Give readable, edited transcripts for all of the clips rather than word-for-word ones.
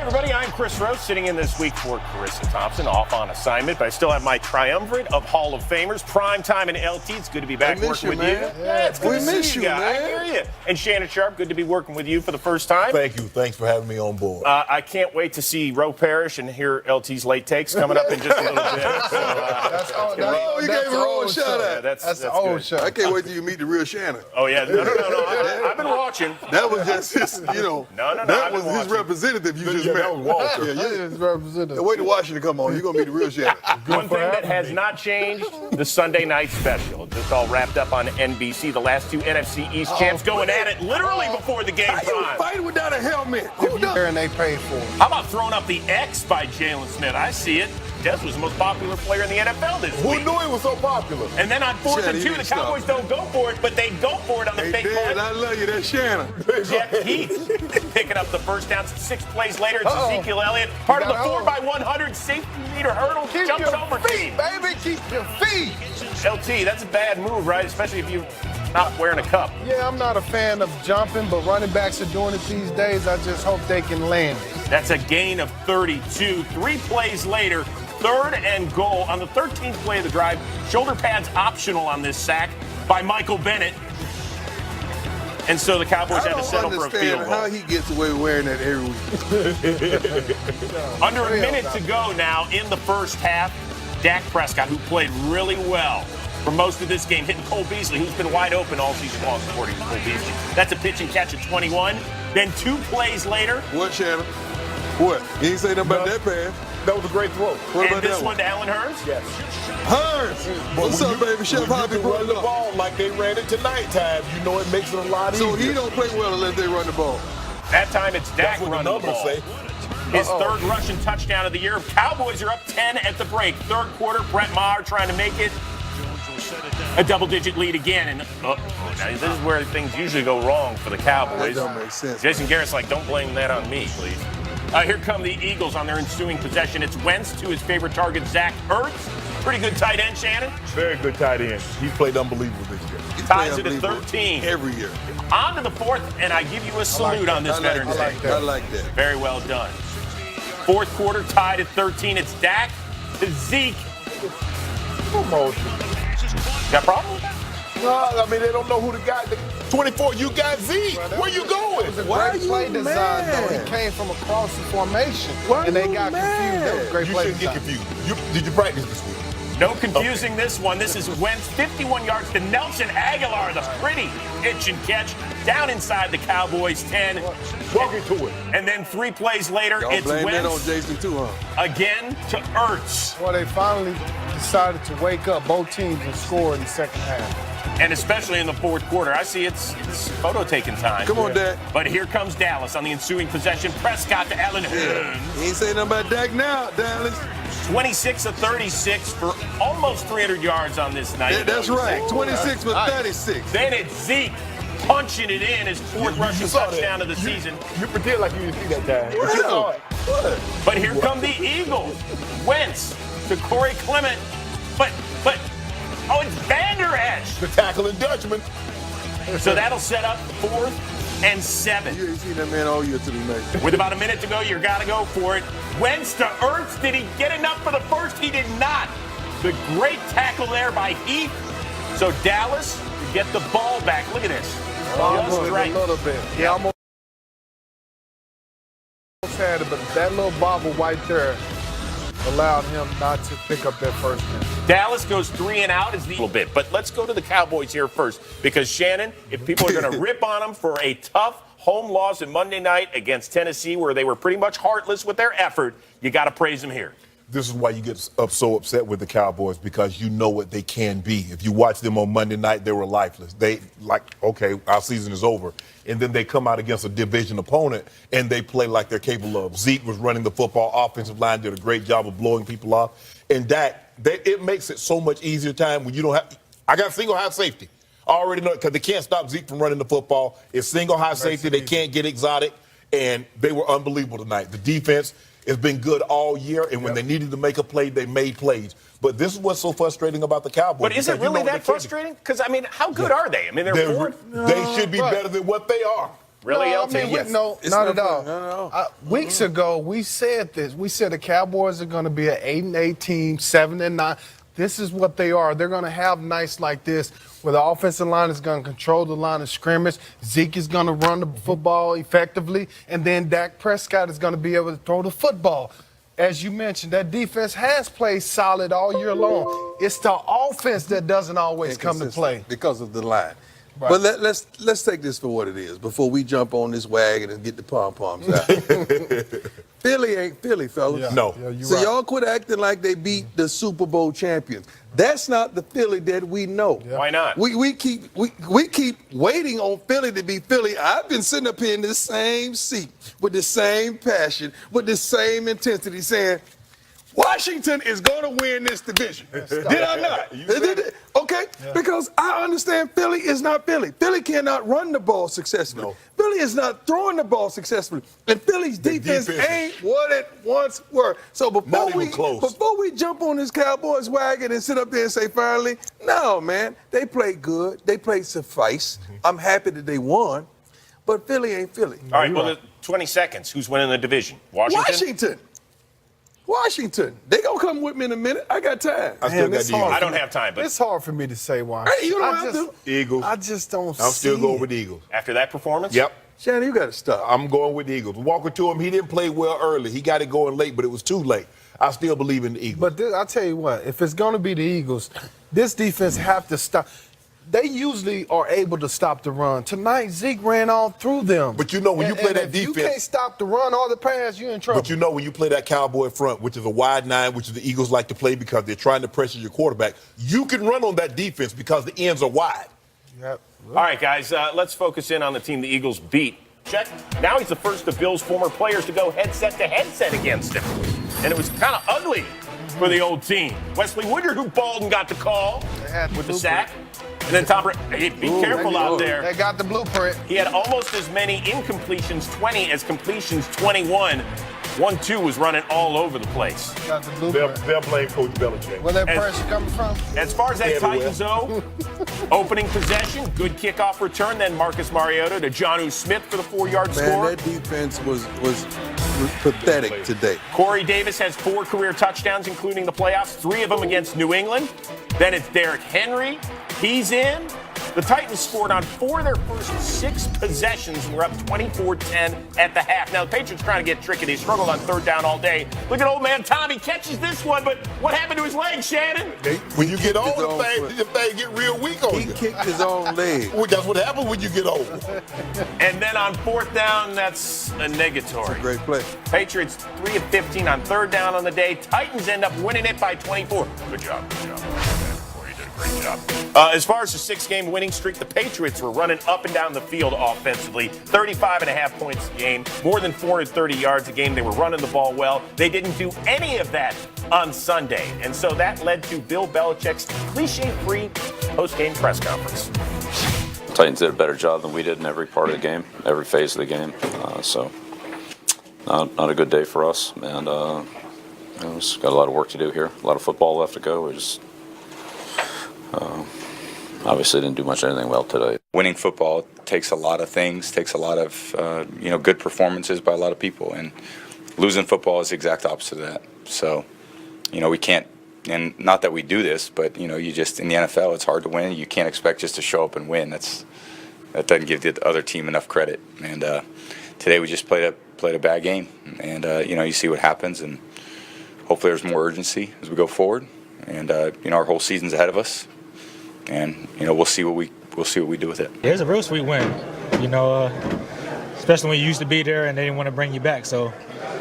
everybody, I'm Chris Rose, sitting in this week for Carissa Thompson, off on assignment, but I still have my triumvirate of Hall of Famers, Primetime and LT. It's good to be back working with you. Yeah, it's good to see you, man. I hear you. And Shannon Sharpe, good to be working with you for the first time. Thank you. Thanks for having me on board. I can't wait to see Roe Parrish and hear LT's late takes coming up in just a little bit. You gave a Roe a shout out. That's the old show. I can't wait till you meet the real Shannon. Oh, yeah. No. I've been watching. That was just his, that was his representative you just met. That was Walter. His representative. Wait till Washington come on. You're going to meet the real Shannon. One thing that has not changed, the Sunday night special. Just all wrapped up on NBC. The last two NFC East champs going at it literally before the game time. How you fighting without a helmet? Who does? And they paid for it. How about throwing up the X by Jalen Smith? I see it. Des was the most popular player in the NFL this week. Who knew he was so popular? And then on 4th and 2, the Cowboys don't go for it, but they go for it on the fake point. I love you. That's Shannon. Jeff Heath picking up the first down. 6 plays later, it's Ezekiel Elliott. Part of the 4x100 safety meter hurdle. Keep jumps your over feet, baby. Keep your feet. LT, that's a bad move, right? Especially if you're not wearing a cup. Yeah, I'm not a fan of jumping, but running backs are doing it these days. I just hope they can land it. That's a gain of 32. 3 plays later, 3rd and goal. On the 13th play of the drive, shoulder pads optional on this sack by Michael Bennett. And so the Cowboys had to settle for a field goal. How he gets away with wearing that every week. Under a minute to go now in the first half. Dak Prescott, who played really well for most of this game, hitting Cole Beasley, who's been wide open all season long, according to Cole Beasley. That's a pitch and catch at 21. Then 2 plays later. What, Shannon? What? He ain't say nothing about that pass. That was a great throw. What and about this that one to Allen Hurns? Yes. Hurns! What's up, baby? Chef Hobby run the ball like they ran it tonight time. You know it makes it a lot easier. So he don't play well unless they run the ball. That time it's Dak running running the ball. Say. His 3rd rushing touchdown of the year. Cowboys are up 10 at the break. 3rd quarter, Brett Maher trying to make it a double-digit lead again. And now this is where things usually go wrong for the Cowboys. That don't make sense. Jason Garrett's like, don't blame that on me, please. Here come the Eagles on their ensuing possession. It's Wentz to his favorite target, Zach Ertz. Pretty good tight end, Shannon. Very good tight end. He played unbelievable this year. Ties it at 13. Every year. On to the 4th, and I give you a salute on this Veterans Day. I like that. Very well done. 4th quarter, tied at 13. It's Dak to Zeke. Got a problem with that? No, I mean, they don't know who the guy. 24, you got Zeke. Where you going? It was a great play design, though. He came from across the formation, and they got confused. That was a great play design. You shouldn't get confused. Did you practice this week? No confusing this one. This is Wentz, 51 yards to Nelson Aguilar, the pretty pitch and catch down inside the Cowboys 10. Walk into it. And then 3 plays later, Y'all it's blame that on Wentz Jason too, huh? again to Ertz. Well, they finally decided to wake up both teams and score in the second half. And especially in the 4th quarter. I see it's photo taking time. Come on, Dak. But here comes Dallas on the ensuing possession. Prescott to Allen Hurns. He ain't saying nothing about Dak now, Dallas. 26 of 36 for almost 300 yards on this night. Yeah, that's right. 26 for 36. Then it's Zeke punching it in, his 4th rushing touchdown of the season. You pretend like you didn't see that time. But you saw it. But here come the Eagles. Wentz to Corey Clement. But, it's Vander Esch. The tackling Dutchman. So that'll set up 4th and 7. You ain't seen that man all year to the next. With about a minute to go, you got to go for it. Wentz to Ertz. Did he get enough for the first? He did not. The great tackle there by Heath. So Dallas to get the ball back. Look at this. Almost a little bit. He almost had it, but that little bobble right there allowed him not to pick up that first down. Dallas goes 3 and out is the little bit. But let's go to the Cowboys here first. Because, Shannon, if people are going to rip on them for a tough home loss in Monday night against Tennessee where they were pretty much heartless with their effort, you got to praise them here. This is why you get so upset with the Cowboys, because you know what they can be. If you watch them on Monday night, they were lifeless. They okay, our season is over. And then they come out against a division opponent and they play like they're capable of. Zeke was running the football. Offensive line did a great job of blowing people off. And Dak, it makes it so much easier time when you don't have – I got single high safety. I already know it because they can't stop Zeke from running the football. It's single high safety. They can't get exotic. And they were unbelievable tonight. The defense – it's been good all year, and when they needed to make a play, they made plays. But this is what's so frustrating about the Cowboys. But is it really that frustrating? Because, I mean, how good are they? I mean, they're they should be better than what they are. Really, no, LT? I mean, no, not at all. No. Weeks ago, we said this. We said the Cowboys are going to be an 8-8 team, 7-9. This is what they are. They're going to have nights like this where the offensive line is going to control the line of scrimmage. Zeke is going to run the football effectively, and then Dak Prescott is going to be able to throw the football. As you mentioned, that defense has played solid all year long. It's the offense that doesn't always come to play. Because of the line. Right. But let's take this for what it is before we jump on this wagon and get the pom-poms out. Philly ain't Philly, fellas. Yeah. No. Yeah, So y'all quit acting like they beat the Super Bowl champions. That's not the Philly that we know. Yeah. Why not? We keep waiting on Philly to be Philly. I've been sitting up here in the same seat with the same passion, with the same intensity, saying, Washington is going to win this division. Did I not? Okay, because I understand Philly is not Philly. Philly cannot run the ball successfully. No. Philly is not throwing the ball successfully. And Philly's defense ain't what it once were. So before we jump on this Cowboys wagon and sit up there and say finally, no, man, they played good. They played suffice. I'm happy that they won. But Philly ain't Philly. All right, well, 20 seconds. Who's winning the division? Washington? Washington. They gonna come with me in a minute. I got time. I still got the Eagles. I don't have time, but It's hard for me to say Washington. Hey, you don't have to. Eagles. I just don't see I'm still going it. with the Eagles. after that performance? Yep. Shannon, you got to stop. I'm going with the Eagles. Walker to him, he didn't play well early. He got it going late, but it was too late. I still believe in the Eagles. But I'll tell you what, if it's going to be the Eagles, this defense have to stop. They usually are able to stop the run. Tonight, Zeke ran all through them. But you know, when you play that if defense. you can't stop the run or the pass, you're in trouble. But you know, when you play that Cowboy front, which is a wide nine, which is the Eagles like to play because they're trying to pressure your quarterback, you can run on that defense because the ends are wide. Yep. All right, guys, let's focus in on the team the Eagles beat. Check. Now he's the first of Bill's former players to go headset-to-headset against him. And it was kind of ugly for the old team. Wesley Woodyard, who balled and got the call with the sack. And then Tom Brady, hey, be careful out there. They got the blueprint. He had almost as many incompletions, 20, as completions, 21. 1-2 was running all over the place. Got the blueprint. They'll blame Coach Belichick. Where that pressure coming from? As far as that Titans, though, opening possession, good kickoff return, then Marcus Mariota to Jonnu Smith for the 4-yard score. Man, that defense was pathetic today. Corey Davis has 4 career touchdowns, including the playoffs, 3 of them against New England. Then it's Derrick Henry. He's in. The Titans scored on 4 of their first 6 possessions and were up 24-10 at the half. Now, the Patriots trying to get tricky. They struggled on 3rd down all day. Look at old man Tommy catches this one, but what happened to his leg, Shannon? When you get old, the thing get real weak on you. He kicked his own leg. Well, that's what happens when you get old. And then on 4th down, that's a negatory. That's a great play. Patriots 3 of 15 on 3rd down on the day. Titans end up winning it by 24. Good job. Corey did a great job. As far as the 6-game winning streak, the Patriots were running up and down the field offensively. 35.5 points a game, more than 430 yards a game. They were running the ball well. They didn't do any of that on Sunday. And so that led to Bill Belichick's cliche-free post-game press conference. Titans did a better job than we did in every part of the game, every phase of the game. So not a good day for us. And we've got a lot of work to do here, a lot of football left to go. We just obviously didn't do much anything well today. Winning football takes a lot of things, takes a lot of good performances by a lot of people, and losing football is the exact opposite of that. So, we can't, and not that we do this, but you just in the NFL it's hard to win. You can't expect just to show up and win. That doesn't give the other team enough credit. And today we just played a bad game, and you see what happens, and hopefully there's more urgency as we go forward. And our whole season's ahead of us. And we'll see what we do with it. Yeah, it's a real sweet win, especially when you used to be there and they didn't want to bring you back. So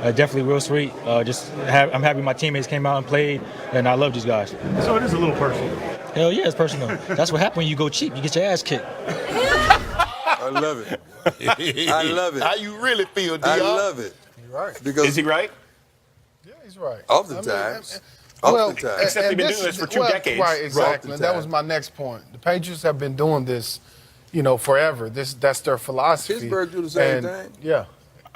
definitely real sweet. I'm happy my teammates came out and played, and I love these guys. So it is a little personal. Hell yeah, it's personal. That's what happens when you go cheap. You get your ass kicked. I love it. I love it. How you really feel, Dion? I love it. You're right. Because Is he right? Yeah, he's right. Of the times. Except they've been doing this for 2 decades. Right, exactly. And that was my next point. The Patriots have been doing this, forever. That's their philosophy. Pittsburgh do the same thing. Yeah.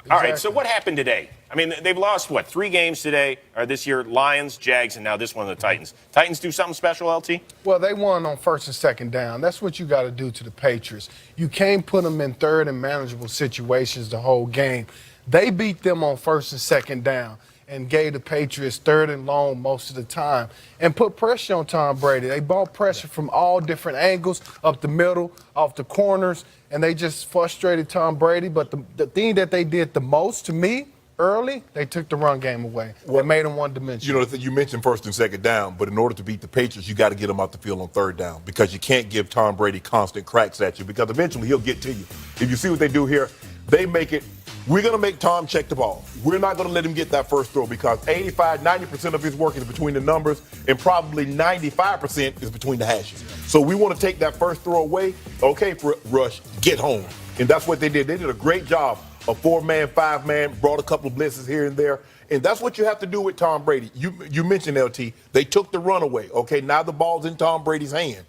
All right, so what happened today? I mean, they've lost, 3 games today, or this year, Lions, Jags, and now this one, the Titans. Titans do something special, LT? Well, they won on first and second down. That's what you got to do to the Patriots. You can't put them in third and manageable situations the whole game. They beat them on first and second down and gave the Patriots third and long most of the time and put pressure on Tom Brady. They brought pressure from all different angles, up the middle, off the corners, and they just frustrated Tom Brady. But the thing that they did the most to me early, they took the run game away. They made them one-dimensional. You mentioned first and second down, but in order to beat the Patriots, you got to get them out the field on third down because you can't give Tom Brady constant cracks at you because eventually he'll get to you. If you see what they do here, they make it. We're going to make Tom check the ball. We're not going to let him get that first throw because 90% of his work is between the numbers and probably 95% is between the hashes. So we want to take that first throw away. Okay, for Rush, get home. And that's what they did. They did a great job of 4-man, 5-man, brought a couple of blitzes here and there. And that's what you have to do with Tom Brady. You mentioned, LT, they took the run away. Okay, now the ball's in Tom Brady's hand.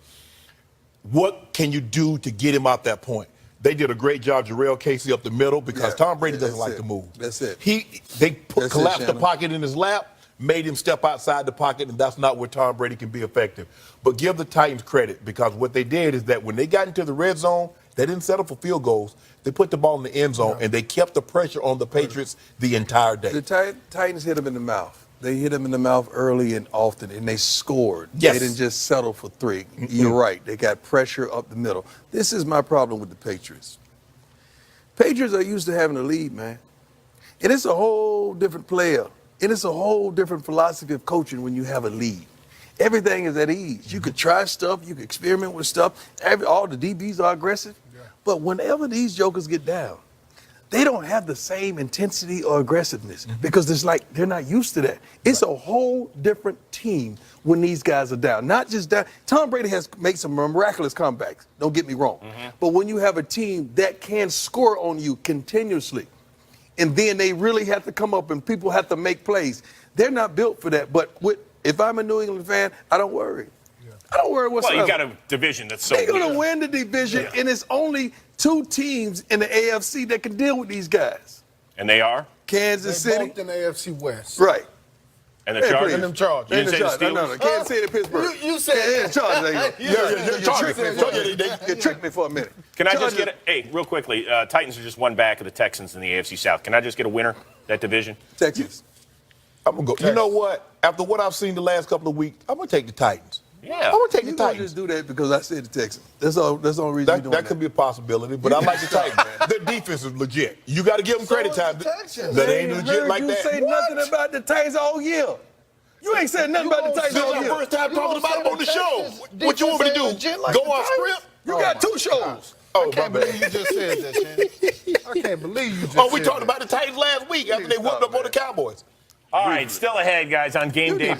What can you do to get him out that point? They did a great job, Jarrell Casey up the middle, because Tom Brady doesn't like to move. That's it. They collapsed the pocket in his lap, made him step outside the pocket, and that's not where Tom Brady can be effective. But give the Titans credit, because what they did is that when they got into the red zone, they didn't settle for field goals. They put the ball in the end zone, and they kept the pressure on the Patriots the entire day. The Titans hit him in the mouth. They hit him in the mouth early and often, and they scored. Yes. They didn't just settle for 3. You're right. They got pressure up the middle. This is my problem with the Patriots. Patriots are used to having a lead, man. And it's a whole different player. And it's a whole different philosophy of coaching when you have a lead. Everything is at ease. You could try stuff. You could experiment with stuff. All the DBs are aggressive. Yeah. But whenever these jokers get down, they don't have the same intensity or aggressiveness because it's like they're not used to that. It's a whole different team when these guys are down. Not just down. Tom Brady has made some miraculous comebacks, don't get me wrong. But when you have a team that can score on you continuously, and then they really have to come up and people have to make plays, they're not built for that. But if I'm a New England fan, I don't worry. I don't worry whatsoever. Well, you got a division that's so They're going to win the division, and it's only 2 teams in the AFC that can deal with these guys. And they are? Kansas City. Both in the AFC West. Right. And the Chargers? And them Chargers. You didn't say the Steelers? No. Kansas City and Pittsburgh. You said Chargers. You tricked me for a minute. Can I just get real quickly, Titans are just one back of the Texans in the AFC South. Can I just get a winner, that division? Texans. I'm going to go. Texas. You know what? After what I've seen the last couple of weeks, I'm going to take the Titans. Yeah. I'm going to take the You Titans. just do that because I said the Texans. That's the only reason you're doing that. That could be a possibility, but I like the Titans. Their defense is legit. You got to give them credit time. That ain't legit like that. You say nothing about the Titans all year. You ain't said nothing about the Titans all year. This is our first time talking about them on the show. What you want me to do? Go off script? You got 2 shows. Oh, I can't believe you just said that, Shannon. I can't believe you just said that. We talked about the Titans last week after they whooped up on the Cowboys. All right, still ahead, guys, on Game Day.